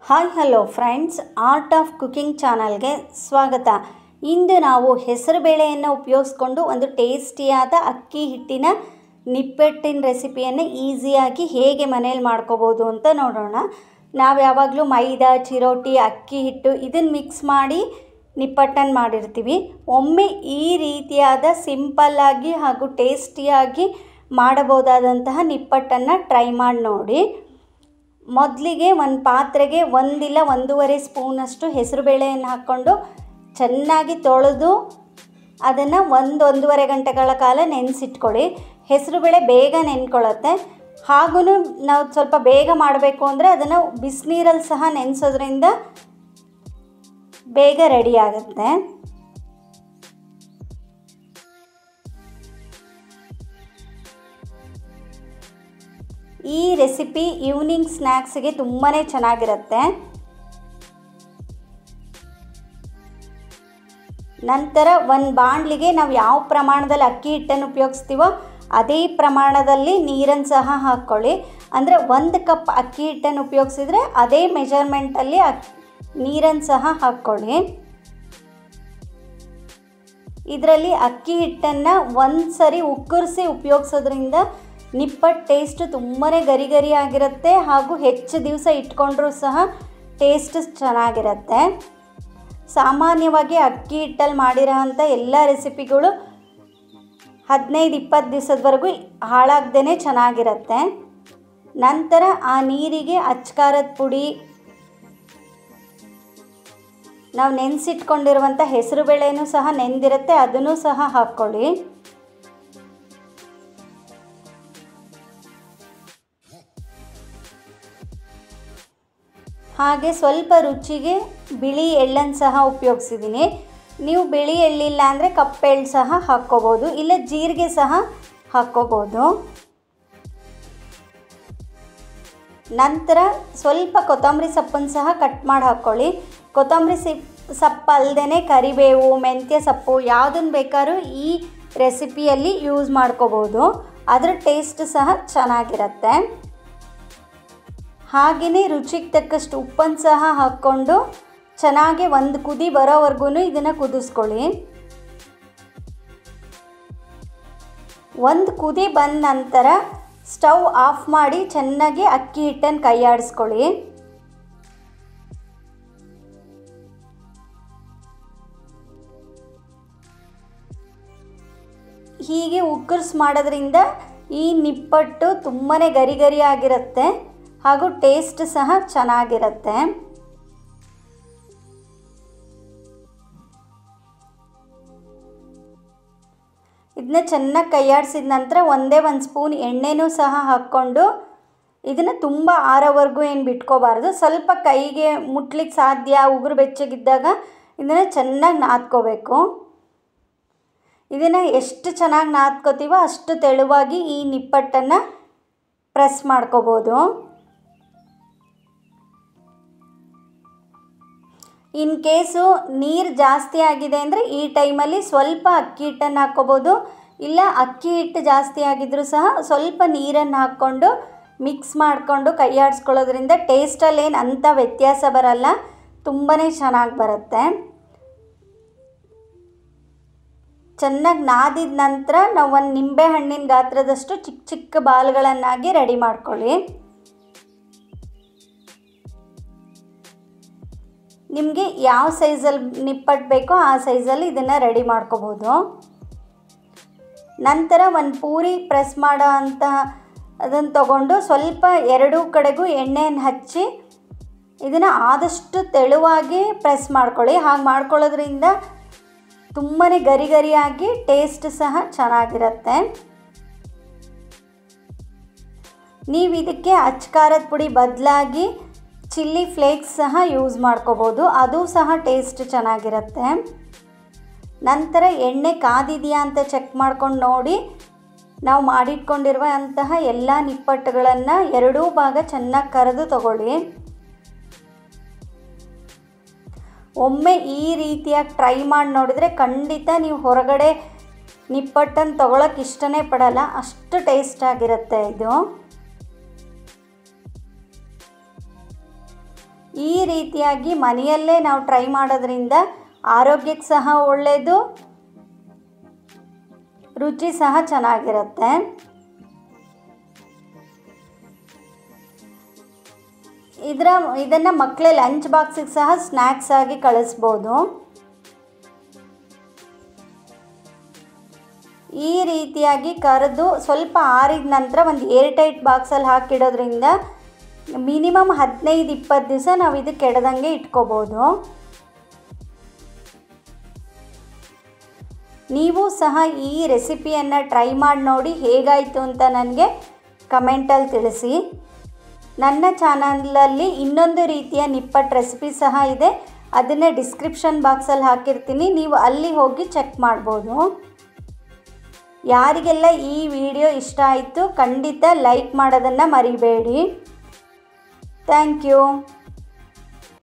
Hi hello friends, art of cooking ಚಾನಲ್ಗೆ ಸ್ವಾಗತ. ಇಂದು ನಾವು ಹೆಸರುಬೇಳೆಯನ್ನು ಉಪಯೋಗಿಸ್ಕೊಂಡು ಒಂದು ಟೇಸ್ಟಿಯಾದ ಅಕ್ಕಿ ಹಿಟ್ಟಿನ ನಿಪ್ಪಟ್ಟಿನ ರೆಸಿಪಿಯನ್ನು ಈಸಿಯಾಗಿ ಹೇಗೆ ಮನೇಲಿ ಮಾಡ್ಕೋಬೋದು ಅಂತ ನೋಡೋಣ. ನಾವು ಯಾವಾಗಲೂ ಮೈದಾ, ಚಿರೋಟಿ, ಅಕ್ಕಿ ಹಿಟ್ಟು ಇದನ್ನು ಮಿಕ್ಸ್ ಮಾಡಿ ನಿಪ್ಪಟ್ಟನ್ನು ಮಾಡಿರ್ತೀವಿ. ಒಮ್ಮೆ ಈ ರೀತಿಯಾದ ಸಿಂಪಲ್ಲಾಗಿ ಹಾಗೂ ಟೇಸ್ಟಿಯಾಗಿ ಮಾಡಬಹುದಾದಂತಹ ನಿಪ್ಪಟ್ಟನ್ನು ಟ್ರೈ ಮಾಡಿ ನೋಡಿ. ಮೊದಲಿಗೆ ಒಂದು ಪಾತ್ರೆಗೆ 1 ಇಲ್ಲ 1.5 ಸ್ಪೂನಷ್ಟು ಹೆಸರುಬೇಳೆಯನ್ನು ಹಾಕ್ಕೊಂಡು ಚೆನ್ನಾಗಿ ತೊಳೆದು ಅದನ್ನು 1-1.5 ಗಂಟೆಗಳ ಕಾಲ ನೆನೆಸಿಟ್ಕೊಳ್ಳಿ. ಹೆಸರುಬೇಳೆ ಬೇಗ ನೆನ್ಕೊಳ್ಳುತ್ತೆ. ಹಾಗೂ ನಾವು ಸ್ವಲ್ಪ ಬೇಗ ಮಾಡಬೇಕು ಅಂದರೆ ಅದನ್ನು ಬಿಸಿನೀರಲ್ಲಿ ಸಹ ನೆನೆಸೋದ್ರಿಂದ ಬೇಗ ರೆಡಿ ಆಗುತ್ತೆ. ಈ ರೆಸಿಪಿ ಈವ್ನಿಂಗ್ ಸ್ನ್ಯಾಕ್ಸ್ಗೆ ತುಂಬಾ ಚೆನ್ನಾಗಿರುತ್ತೆ. ನಂತರ ಒಂದು ಬಾಣಲಿಗೆ ನಾವು ಯಾವ ಪ್ರಮಾಣದಲ್ಲಿ ಅಕ್ಕಿ ಹಿಟ್ಟನ್ನು ಉಪಯೋಗಿಸ್ತೀವೋ ಅದೇ ಪ್ರಮಾಣದಲ್ಲಿ ನೀರನ್ನು ಸಹ ಹಾಕ್ಕೊಳ್ಳಿ. ಅಂದರೆ 1 ಕಪ್ ಅಕ್ಕಿ ಹಿಟ್ಟನ್ನು ಉಪಯೋಗಿಸಿದರೆ ಅದೇ ಮೆಜರ್ಮೆಂಟಲ್ಲಿ ನೀರನ್ನು ಸಹ ಹಾಕ್ಕೊಳ್ಳಿ. ಇದರಲ್ಲಿ ಅಕ್ಕಿ ಹಿಟ್ಟನ್ನು ಒಂದು ಸರಿ ಉಕ್ಕರಿಸಿ ಉಪಯೋಗಿಸೋದ್ರಿಂದ ನಿಪ್ಪಟ್ಟು ಟೇಸ್ಟು ತುಂಬಾ ಗರಿ ಗರಿ ಆಗಿರುತ್ತೆ ಹಾಗೂ ಹೆಚ್ಚು ದಿವಸ ಇಟ್ಕೊಂಡ್ರೂ ಸಹ ಟೇಸ್ಟ್ ಚೆನ್ನಾಗಿರುತ್ತೆ. ಸಾಮಾನ್ಯವಾಗಿ ಅಕ್ಕಿ ಹಿಟ್ಟಲ್ಲಿ ಮಾಡಿರೋ ಅಂಥ ಎಲ್ಲ ರೆಸಿಪಿಗಳು 15-20 ದಿವಸದವರೆಗೂ ಹಾಳಾಗ್ದೇ ಚೆನ್ನಾಗಿರುತ್ತೆ. ನಂತರ ಆ ನೀರಿಗೆ ಅಚ್ಕಾರದ ಪುಡಿ, ನಾವು ನೆನೆಸಿಟ್ಕೊಂಡಿರುವಂಥ ಹೆಸರುಬೇಳೆನೂ ಸಹ ನೆಂದಿರುತ್ತೆ, ಅದನ್ನು ಸಹ ಹಾಕ್ಕೊಳ್ಳಿ. ಹಾಗೆ ಸ್ವಲ್ಪ ರುಚಿಗೆ ಬಿಳಿ ಎಳ್ಳನ್ನು ಸಹ ಉಪಯೋಗಿಸಿದ್ದೀನಿ. ನೀವು ಬಿಳಿ ಎಳ್ಳಿಲ್ಲ ಅಂದರೆ ಕಪ್ಪೆಳ್ಳು ಸಹ ಹಾಕ್ಕೋಬೋದು, ಇಲ್ಲ ಜೀರಿಗೆ ಸಹ ಹಾಕ್ಕೋಬೋದು. ನಂತರ ಸ್ವಲ್ಪ ಕೊತ್ತಂಬರಿ ಸೊಪ್ಪನ್ನು ಸಹ ಕಟ್ ಮಾಡಿ ಹಾಕ್ಕೊಳ್ಳಿ. ಕೊತ್ತಂಬರಿ ಸೊಪ್ಪು ಅಲ್ಲದೇ ಕರಿಬೇವು, ಮೆಂತ್ಯ ಸೊಪ್ಪು ಯಾವುದನ್ನು ಬೇಕಾದ್ರೂ ಈ ರೆಸಿಪಿಯಲ್ಲಿ ಯೂಸ್ ಮಾಡ್ಕೋಬೋದು. ಅದರ ಟೇಸ್ಟ್ ಸಹ ಚೆನ್ನಾಗಿರುತ್ತೆ. ಹಾಗೆಯೇ ರುಚಿಗೆ ತಕ್ಕಷ್ಟು ಉಪ್ಪನ್ನು ಸಹ ಹಾಕ್ಕೊಂಡು ಚೆನ್ನಾಗಿ ಒಂದು ಕುದಿ ಬರೋವರೆಗೂ ಇದನ್ನು ಕುದಿಸ್ಕೊಳ್ಳಿ. ಒಂದು ಕುದಿ ಬಂದ ನಂತರ ಸ್ಟವ್ ಆಫ್ ಮಾಡಿ ಚೆನ್ನಾಗಿ ಅಕ್ಕಿ ಹಿಟ್ಟನ್ನು ಕೈಯಾಡಿಸ್ಕೊಳ್ಳಿ. ಹೀಗೆ ಉಕ್ಕರಿಸಿ ಮಾಡೋದ್ರಿಂದ ಈ ನಿಪ್ಪಟ್ಟು ತುಂಬಾ ಗರಿ ಗರಿ ಆಗಿರುತ್ತೆ ಹಾಗೂ ಟೇಸ್ಟ್ ಸಹ ಚೆನ್ನಾಗಿರುತ್ತೆ. ಇದನ್ನ ಚೆನ್ನಾಗಿ ಕೈಯಾಡಿಸಿದ ನಂತರ ಒಂದೇ 1 ಸ್ಪೂನ್ ಎಣ್ಣೆನೂ ಸಹ ಹಾಕ್ಕೊಂಡು ಇದನ್ನು ತುಂಬ ಆರೋವರೆಗೂ ಏನು ಬಿಟ್ಕೋಬಾರ್ದು. ಸ್ವಲ್ಪ ಕೈಗೆ ಮುಟ್ಲಿಕ್ಕೆ ಸಾಧ್ಯ ಉಗುರು ಬೆಚ್ಚಗಿದ್ದಾಗ ಇದನ್ನು ಚೆನ್ನಾಗಿ ನಾದ್ಕೋಬೇಕು. ಇದನ್ನು ಎಷ್ಟು ಚೆನ್ನಾಗಿ ನಾದ್ಕೋತೀವೋ ಅಷ್ಟು ತೆಳುವಾಗಿ ಈ ನಿಪ್ಪಟ್ಟನ್ನು ಪ್ರೆಸ್ ಮಾಡ್ಕೋಬೋದು. ಇನ್ ಕೇಸು ನೀರು ಜಾಸ್ತಿ ಆಗಿದೆ ಅಂದರೆ ಈ ಟೈಮಲ್ಲಿ ಸ್ವಲ್ಪ ಅಕ್ಕಿ ಹಿಟ್ಟನ್ನು ಹಾಕ್ಕೋಬೋದು, ಇಲ್ಲ ಅಕ್ಕಿ ಹಿಟ್ಟು ಜಾಸ್ತಿ ಆಗಿದ್ದರೂ ಸಹ ಸ್ವಲ್ಪ ನೀರನ್ನು ಹಾಕ್ಕೊಂಡು ಮಿಕ್ಸ್ ಮಾಡಿಕೊಂಡು ಕೈಯಾಡಿಸ್ಕೊಳ್ಳೋದ್ರಿಂದ ಟೇಸ್ಟಲ್ಲೇನು ಅಂಥ ವ್ಯತ್ಯಾಸ ಬರಲ್ಲ, ತುಂಬಾ ಚೆನ್ನಾಗಿ ಬರುತ್ತೆ. ಚೆನ್ನಾಗಿ ನಾದಿದ ನಂತರ ನಾವು ಒಂದು ನಿಂಬೆ ಹಣ್ಣಿನ ಗಾತ್ರದಷ್ಟು ಚಿಕ್ಕ ಚಿಕ್ಕ ಬಾಲ್ಗಳನ್ನಾಗಿ ರೆಡಿ ಮಾಡ್ಕೊಳ್ಳಿ. ನಿಮಗೆ ಯಾವ ಸೈಜಲ್ಲಿ ನಿಪ್ಪಟ್ಟು ಬೇಕೋ ಆ ಸೈಜಲ್ಲಿ ಇದನ್ನು ರೆಡಿ ಮಾಡ್ಕೋಬೋದು. ನಂತರ ಒಂದು ಪೂರಿ ಪ್ರೆಸ್ ಮಾಡೋ ಅಂತಹ ಅದನ್ನು ತಗೊಂಡು ಸ್ವಲ್ಪ ಎರಡೂ ಕಡೆಗೂ ಎಣ್ಣೆಯನ್ನು ಹಚ್ಚಿ ಇದನ್ನು ಆದಷ್ಟು ತೆಳುವಾಗಿ ಪ್ರೆಸ್ ಮಾಡ್ಕೊಳ್ಳಿ. ಹಾಗೆ ಮಾಡ್ಕೊಳ್ಳೋದ್ರಿಂದ ತುಂಬಾ ಗರಿ ಗರಿಯಾಗಿ ಟೇಸ್ಟ್ ಸಹ ಚೆನ್ನಾಗಿರುತ್ತೆ. ನೀವು ಇದಕ್ಕೆ ಅಚ್ಕಾರದ ಪುಡಿ ಬದಲಾಗಿ ಚಿಲ್ಲಿ ಫ್ಲೇಕ್ಸ್ ಸಹ ಯೂಸ್ ಮಾಡ್ಕೋಬೋದು, ಅದು ಸಹ ಟೇಸ್ಟ್ ಚೆನ್ನಾಗಿರುತ್ತೆ. ನಂತರ ಎಣ್ಣೆ ಕಾದಿದೆಯಾ ಅಂತ ಚೆಕ್ ಮಾಡ್ಕೊಂಡು ನೋಡಿ ನಾವು ಮಾಡಿಟ್ಕೊಂಡಿರುವಂತಹ ಎಲ್ಲ ನಿಪ್ಪಟ್ಟುಗಳನ್ನು ಎರಡೂ ಭಾಗ ಚೆನ್ನಾಗಿ ಕರೆದು ತಗೊಳ್ಳಿ. ಒಮ್ಮೆ ಈ ರೀತಿಯಾಗಿ ಟ್ರೈ ಮಾಡಿ ನೋಡಿದರೆ ಖಂಡಿತ ನೀವು ಹೊರಗಡೆ ನಿಪ್ಪಟ್ಟನ್ನು ತೊಗೊಳಕ್ಕೆ ಇಷ್ಟನೇ ಪಡಲ್ಲ, ಅಷ್ಟು ಟೇಸ್ಟ್ ಆಗಿರುತ್ತೆ ಇದು. ಈ ರೀತಿಯಾಗಿ ಮನೆಯಲ್ಲೇ ನಾವು ಟ್ರೈ ಮಾಡೋದ್ರಿಂದ ಆರೋಗ್ಯಕ್ಕೆ ಸಹ ಒಳ್ಳೆಯದು, ರುಚಿ ಸಹ ಚೆನ್ನಾಗಿರುತ್ತೆ. ಇದನ್ನು ಮಕ್ಕಳ ಲಂಚ್ ಬಾಕ್ಸಿಗೆ ಸಹ ಸ್ನ್ಯಾಕ್ಸ್ ಆಗಿ ಕಳಿಸ್ಬೋದು. ಈ ರೀತಿಯಾಗಿ ಕರೆದು ಸ್ವಲ್ಪ ಆರಿದ ನಂತರ ಒಂದು ಏರ್ ಟೈಟ್ ಬಾಕ್ಸಲ್ಲಿ ಹಾಕಿಡೋದ್ರಿಂದ ಮಿನಿಮಮ್ 15-20 ದಿವಸ ನಾವು ಇದು ಕೆಡದಂಗೆ ಇಟ್ಕೋಬೋದು. ನೀವು ಸಹ ಈ ರೆಸಿಪಿಯನ್ನು ಟ್ರೈ ಮಾಡಿ ನೋಡಿ ಹೇಗಾಯಿತು ಅಂತ ನನಗೆ ಕಮೆಂಟಲ್ಲಿ ತಿಳಿಸಿ. ನನ್ನ ಚಾನಲಲ್ಲಿ ಇನ್ನೊಂದು ರೀತಿಯ ನಿಪ್ಪಟ್ಟು ರೆಸಿಪಿ ಸಹ ಇದೆ, ಅದನ್ನು ಡಿಸ್ಕ್ರಿಪ್ಷನ್ ಬಾಕ್ಸಲ್ಲಿ ಹಾಕಿರ್ತೀನಿ, ನೀವು ಅಲ್ಲಿ ಹೋಗಿ ಚೆಕ್ ಮಾಡ್ಬೋದು. ಯಾರಿಗೆಲ್ಲ ಈ ವಿಡಿಯೋ ಇಷ್ಟ ಆಯಿತು ಖಂಡಿತ ಲೈಕ್ ಮಾಡೋದನ್ನು ಮರಿಬೇಡಿ. Thank you.